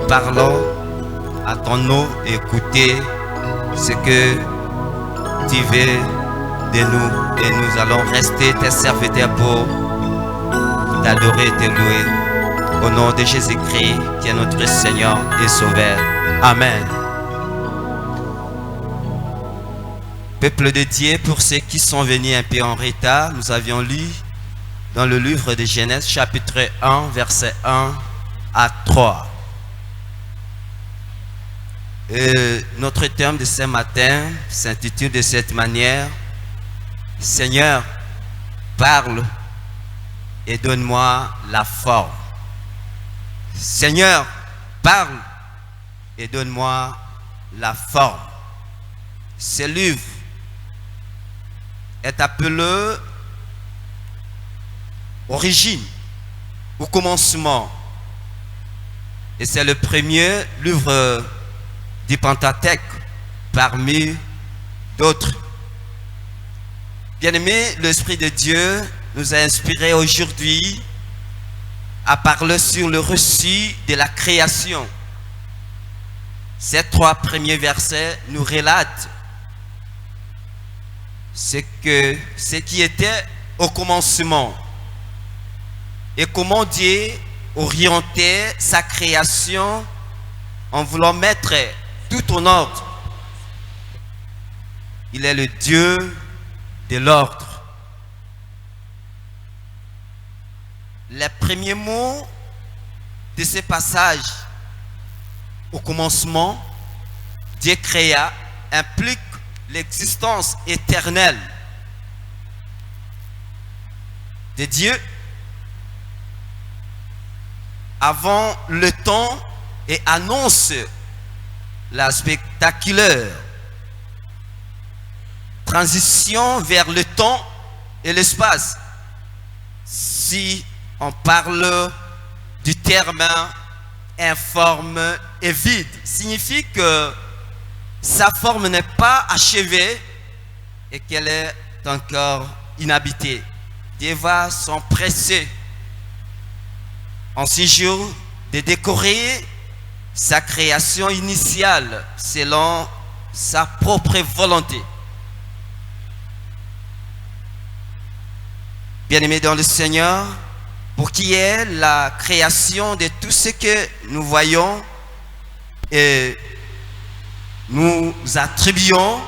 parlons, attendons et écoutez ce que tu veux de nous et nous allons rester tes serviteurs pour t'adorer et te louer. Au nom de Jésus-Christ, qui est notre Seigneur et Sauveur. Amen. Peuple de Dieu, pour ceux qui sont venus un peu en retard, nous avions lu dans le livre de Genèse, chapitre 1, verset 1 à 3. Et notre thème de ce matin s'intitule de cette manière: Seigneur, parle et donne-moi la forme. Seigneur, parle et donne-moi la forme. Ce livre est appelé Origine, au commencement. Et c'est le premier livre du Pentateuque parmi d'autres. Bien-aimés, l'Esprit de Dieu nous a inspirés aujourd'hui à parler sur le récit de la création. Ces 3 premiers versets nous relatent ce qui était au commencement et comment Dieu orientait sa création en voulant mettre tout en ordre. Il est le Dieu de l'ordre. Les premiers mots de ce passage, au commencement, Dieu créa, implique l'existence éternelle de Dieu avant le temps et annonce la spectaculaire transition vers le temps et l'espace. Si on parle du terme informe et vide, signifie que sa forme n'est pas achevée et qu'elle est encore inhabitée. Dieu va s'empresser en 6 jours de décorer sa création initiale selon sa propre volonté. Bien-aimés dans le Seigneur, pour qui est la création de tout ce que nous voyons et nous attribuons,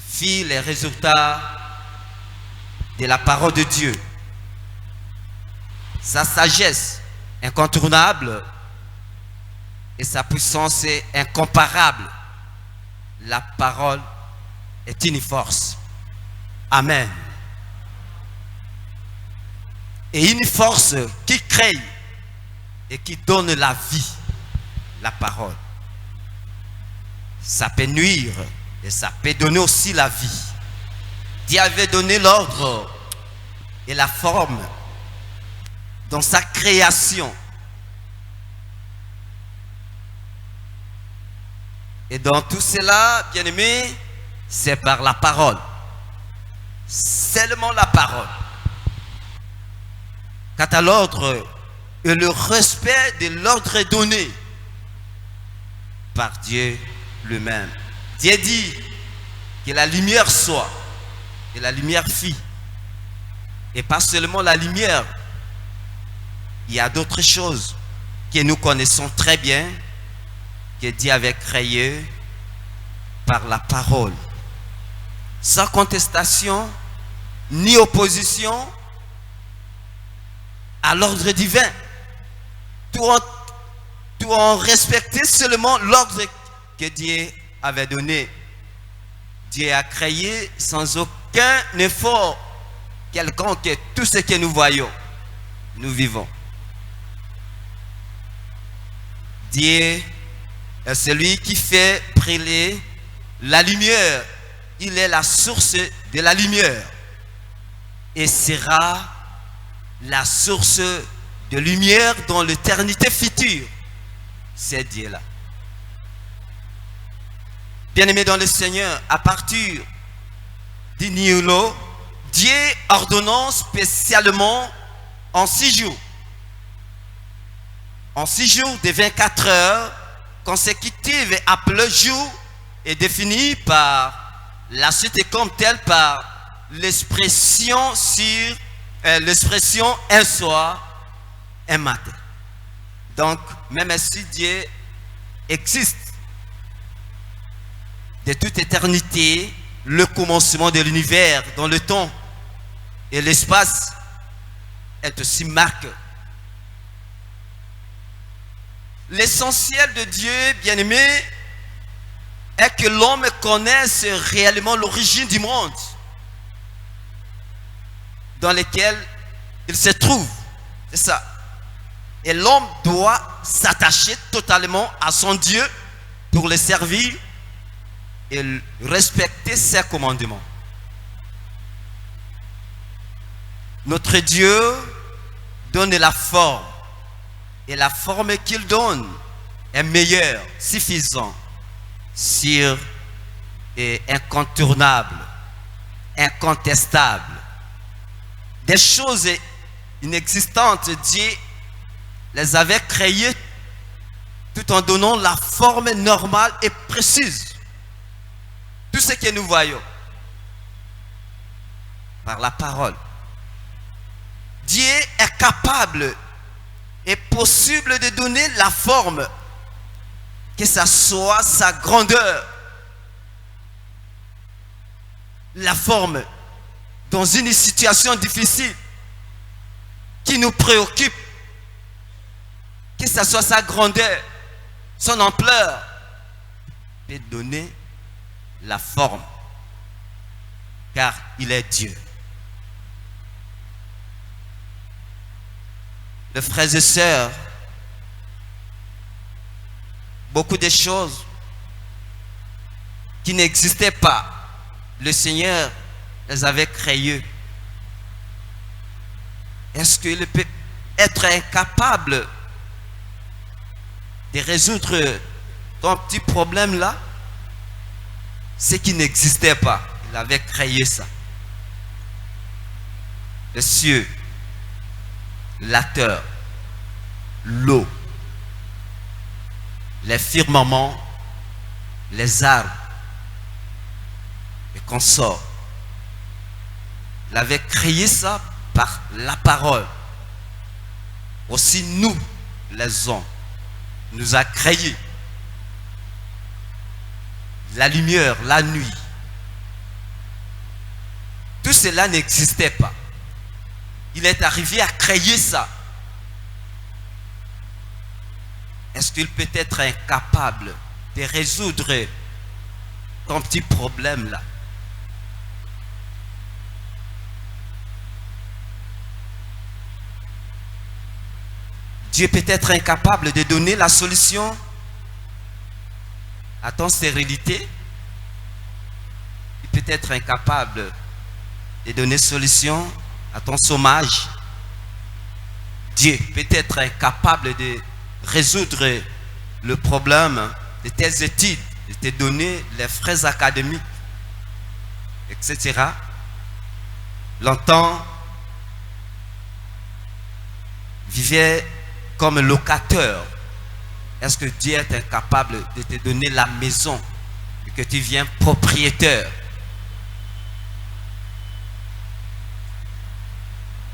fit les résultats de la parole de Dieu. Sa sagesse incontournable et sa puissance incomparable. La parole est une force. Amen. Et une force qui crée et qui donne la vie, la parole. Ça peut nuire et ça peut donner aussi la vie. Dieu avait donné l'ordre et la forme dans sa création. Et dans tout cela, bien-aimés, c'est par la parole. Seulement la parole. Quant à l'ordre et le respect de l'ordre donné par Dieu lui-même. Dieu dit que la lumière soit, et la lumière fit. Et pas seulement la lumière, il y a d'autres choses que nous connaissons très bien, que Dieu avait créées par la parole. Sans contestation, ni opposition à l'ordre divin. Tout en respectant seulement l'ordre que Dieu avait donné. Dieu a créé sans aucun effort quelconque tout ce que nous voyons, nous vivons. Dieu est celui qui fait briller la lumière. Il est la source de la lumière et sera la source de lumière dans l'éternité future. C'est Dieu-là. Bien-aimés dans le Seigneur, à partir du Nilo, Dieu ordonnant spécialement en 6 jours, En 6 jours de 24 heures consécutives, appelé jour, est défini par la suite comme telle par l'expression un soir, un matin. Donc, même si Dieu existe de toute éternité, le commencement de l'univers dans le temps et l'espace est aussi marqué. L'essentiel de Dieu, bien-aimé, est que l'homme connaisse réellement l'origine du monde dans lequel il se trouve. C'est ça. Et l'homme doit s'attacher totalement à son Dieu pour le servir et respecter ses commandements. Notre Dieu donne la forme. Et la forme qu'il donne est meilleure, suffisante, sûre et incontournable, incontestable. Des choses inexistantes, Dieu les avait créées tout en donnant la forme normale et précise. Tout ce que nous voyons par la parole. Dieu est capable et possible de donner la forme, que ça soit sa grandeur, la forme dans une situation difficile qui nous préoccupe, que ça soit sa grandeur, son ampleur, et donner la forme, car il est Dieu. Les frères et sœurs, beaucoup de choses qui n'existaient pas, le Seigneur les avait créées. Est-ce qu'il peut être incapable de résoudre ton petit problème là? Ce qui n'existait pas, il avait créé ça. Les cieux, la terre, l'eau, les firmaments, les arbres, et consorts. Il avait créé ça par la parole. Aussi nous, les hommes, nous a créé la lumière, la nuit. Tout cela n'existait pas. Il est arrivé à créer ça. Est-ce qu'il peut être incapable de résoudre ton petit problème là? Dieu peut être incapable de donner la solution à ton stérilité. Il peut être incapable de donner solution à ton chômage. Dieu peut être incapable de résoudre le problème de tes études, de te donner les frais académiques, etc. Longtemps, vivait comme locateur. Est-ce que Dieu est incapable de te donner la maison et que tu viens propriétaire?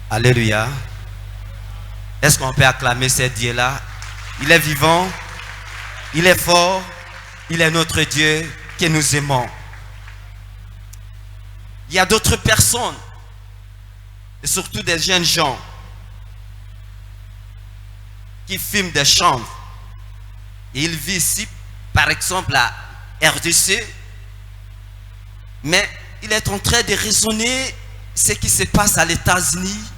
Alléluia. Est-ce qu'on peut acclamer ce Dieu-là? Il est vivant, il est fort, il est notre Dieu que nous aimons. Il y a d'autres personnes, et surtout des jeunes gens, qui filment des chambres. Et ils vivent ici, par exemple, à RDC, mais il est en train de raisonner ce qui se passe à l'États-Unis.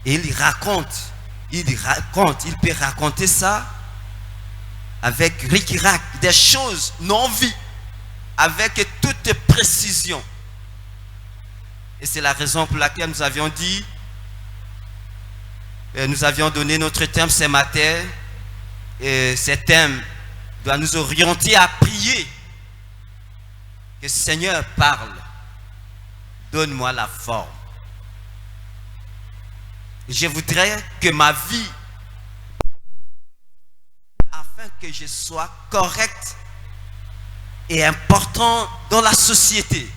Et il peut raconter ça avec ric-rac, des choses non vues, avec toute précision. Et c'est la raison pour laquelle nous avions dit, nous avions donné notre thème ce matin, et ce thème doit nous orienter à prier. Que Seigneur parle, donne-moi la forme. Je voudrais que ma vie afin que je sois correct et important dans la société.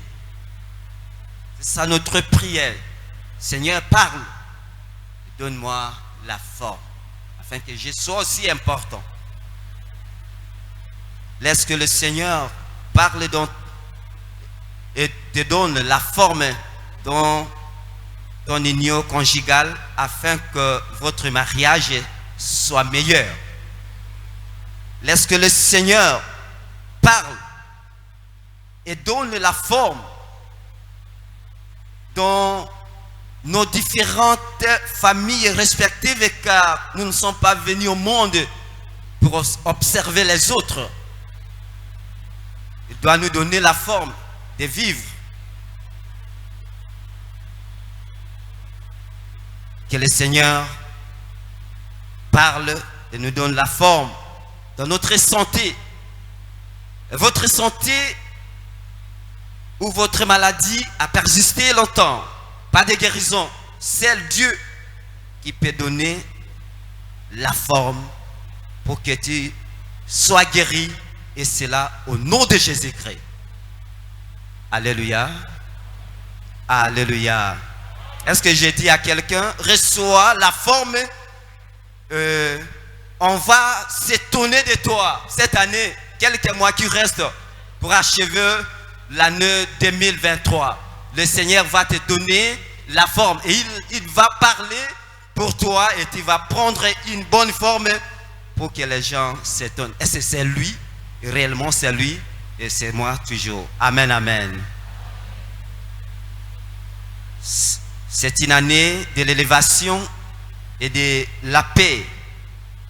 C'est ça notre prière. Seigneur, parle. Donne-moi la forme, afin que je sois aussi important. Laisse que le Seigneur parle et te donne la forme dans ton union conjugale, afin que votre mariage soit meilleur. Laisse que le Seigneur parle et donne la forme dans nos différentes familles respectives, car nous ne sommes pas venus au monde pour observer les autres. Il doit nous donner la forme de vivre. Que le Seigneur parle et nous donne la forme dans notre santé. Votre santé ou votre maladie a persisté longtemps. Pas de guérison. C'est Dieu qui peut donner la forme pour que tu sois guéri. Et cela au nom de Jésus-Christ. Alléluia. Alléluia. Est-ce que j'ai dit à quelqu'un, reçois la forme, on va s'étonner de toi cette année, quelques mois qui restent pour achever l'année 2023. Le Seigneur va te donner la forme et il va parler pour toi et tu vas prendre une bonne forme pour que les gens s'étonnent. Est-ce que c'est lui? Réellement c'est lui et c'est moi toujours. Amen, amen. C'est une année de l'élévation et de la paix.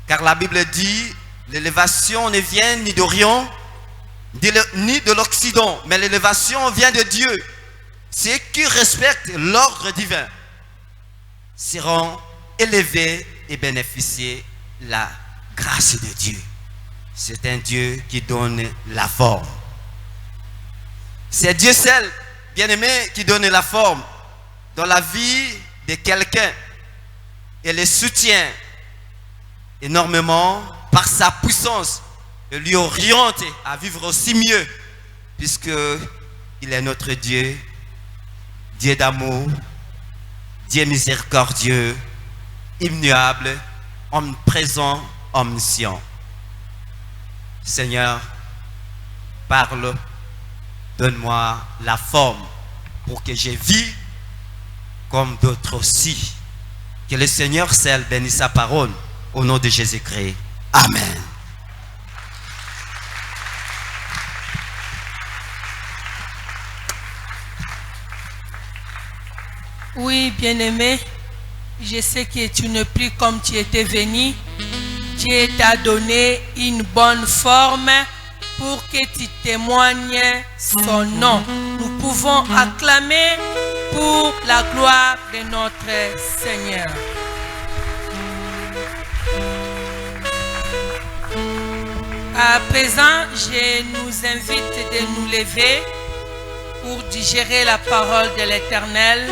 Car la Bible dit, l'élévation ne vient ni d'Orient, ni de l'Occident, mais l'élévation vient de Dieu. Ceux qui respectent l'ordre divin seront élevés et bénéficier la grâce de Dieu. C'est un Dieu qui donne la forme. C'est Dieu seul, bien-aimé, qui donne la forme dans la vie de quelqu'un et le soutient énormément par sa puissance et lui oriente à vivre aussi mieux, puisque il est notre Dieu, Dieu d'amour, Dieu miséricordieux, immuable, omniprésent, omniscient. Seigneur, parle, donne-moi la forme pour que je vis comme d'autres aussi. Que le Seigneur seul bénisse sa parole au nom de Jésus-Christ. Amen. Oui, bien-aimé, je sais que tu ne pries comme tu étais venu. Dieu t'a donné une bonne forme pour que tu témoignes son nom. Nous pouvons acclamer pour la gloire de notre Seigneur. À présent, je nous invite de nous lever pour digérer la parole de l'Éternel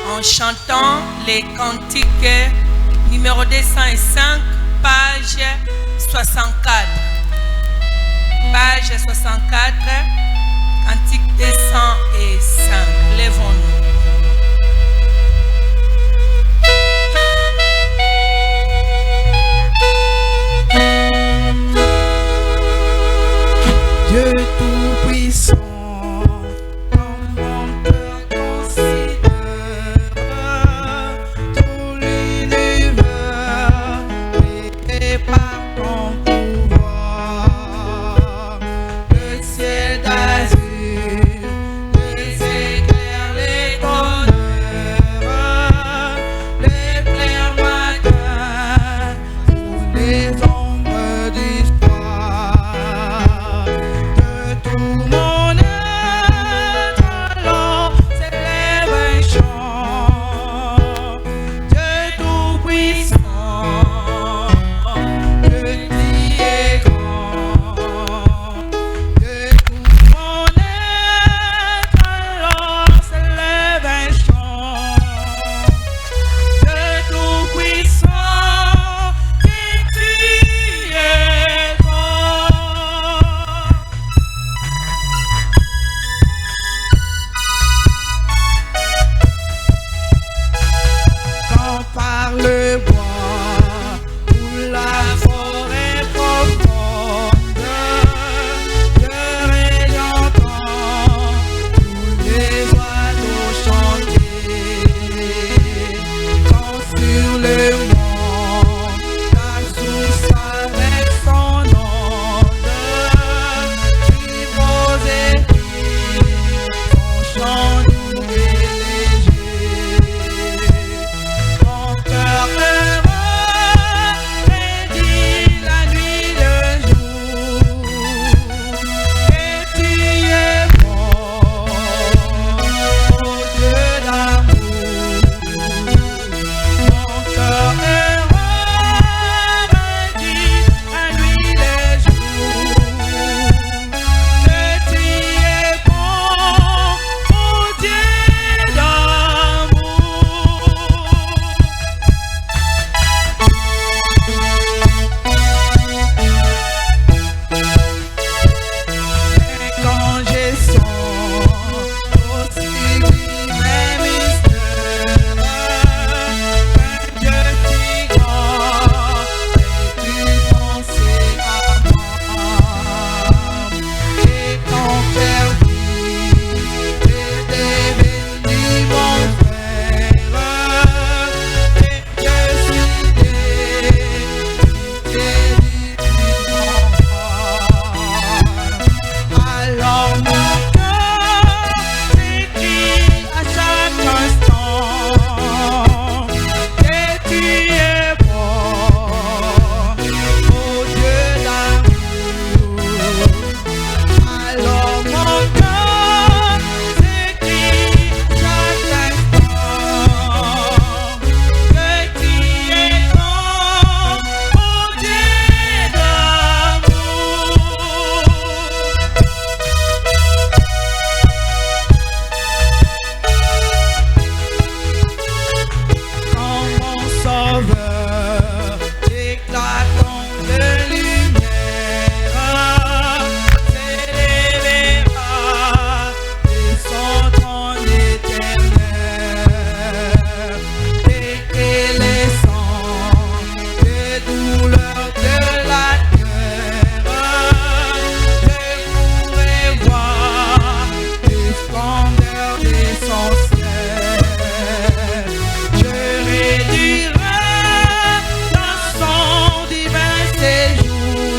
en chantant les cantiques numéro 205, page 64. Page 64, cantique 205. Lèvons-nous. Dieu tout-puissant, ton bon cœur considère tout l'univers et par ton pouvoir, le ciel d'azur, les éclairs, les tonnerres, les clairs matins, tous les ombres du soir. Tout mon être alors s'élève un chant. Dieu tout-puissant, Dieu qui est grand. Dieu tout mon être alors s'élève un chant. Dieu tout-puissant, qui tu es de lumière s'élèvera et son trône éternel, et que les sangs, les douleurs de la terre, je pourrai voir les splendeurs de son ciel. Je réduirai dans son divin séjour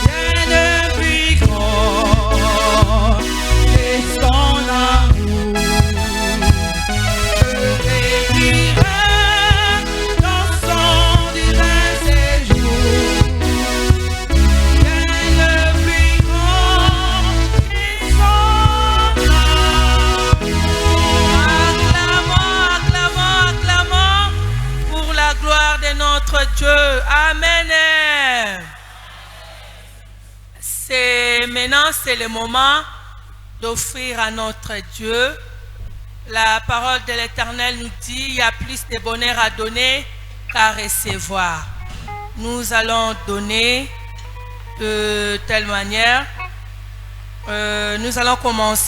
rien de plus grand que son amour. Je réduirai dans son divin séjour rien de plus grand que son amour. Acclamons, acclamons pour la gloire de notre Dieu. Amen. Maintenant, c'est le moment d'offrir à notre Dieu. La parole de l'Éternel nous dit, il y a plus de bonheur à donner qu'à recevoir. Nous allons donner de telle manière. Nous allons commencer.